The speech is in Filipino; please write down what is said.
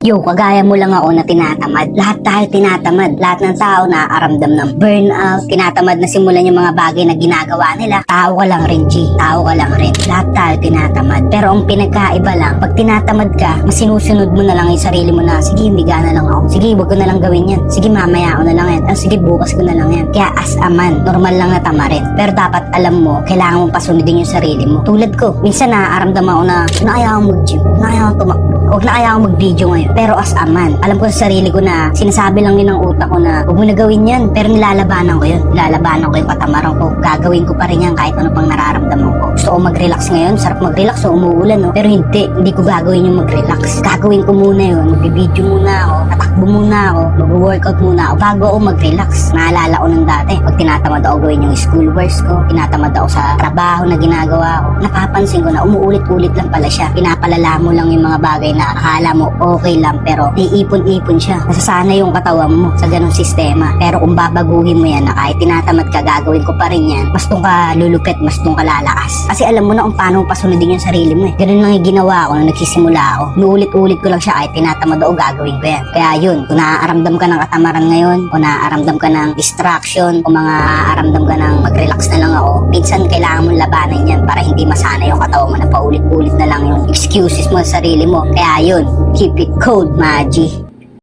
Yo, kagaya mo lang ako na tinatamad. Lahat tayo tinatamad. Lahat ng tao naaaramdam ng burnout. Tinatamad na simulan yung mga bagay na ginagawa nila. Tao ka lang rin, G. Tao ka lang rin. Lahat tayo tinatamad. Pero ang pinagkaiba lang, pag tinatamad ka, mas sinusunod mo na lang yung sarili mo na, sige, higa na lang ako. Sige, wag ko na lang gawin yan. Sige, mamaya ako na lang yan. Sige, bukas ko na lang yan. Kaya as a man, normal lang na tamarin. Pero dapat alam mo, kailangan mong pasunodin yung sarili mo. Tulad ko, minsan naaaramdam ako na ayaw akong mag-gym, ayaw akong tumakbo, huwag na ayaw akong mag-video ngayon. Pero as a man, alam ko sa sarili ko na sinasabi lang din ng utak ko na huwag mo na gawin yan. Pero nilalabanan ko yun. Nilalabanan ko yung katamaran ko. Gagawin ko pa rin yan kahit ano pang nararamdaman ko. Gusto ko mag-relax ngayon. Sarap mag-relax. So umuulan, no? Pero hindi ko gagawin yung mag-relax. Gagawin ko muna yun. Mag-video muna ako. Tatakbo muna ako. Mag-workout muna ako bago ako mag-relax. Naalala ko nung dati, pag tinatamad ako gawin yung schoolworks ko, tinatamad ako sa trabaho na ginagawa ko, napapansin ko na umuulit-ulit lang pala siya. Pinapalala mo lang yung mga bagay na akala mo okay lang, pero iipon-ipon siya. Nasasana yung katawan mo sa ganong sistema. Pero kung babaguhin mo yan na kahit tinatamad ka, gagawin ko pa rin yan, mas doon ka lulupit, mas doon ka lalakas. Kasi alam mo na kung paano pasunodin yung sarili mo eh. Ganun lang yung ginawa ko nung nagsisimula ako. Nuulit-ulit ko lang siya kahit tinatamad ako, gagawin ko yan. Kaya yun, kung naaaramdam ka ng katamaran ngayon, kung naaaramdam ka ng distraction, kung naaaramdam ka ng mag-relax na lang ako, minsan kailangan mong labanan yan para hindi masana yung katawan mo na paulit-ulit na lang yung excuses mo sa sarili mo. Kaya yun, keep it cold, Maji.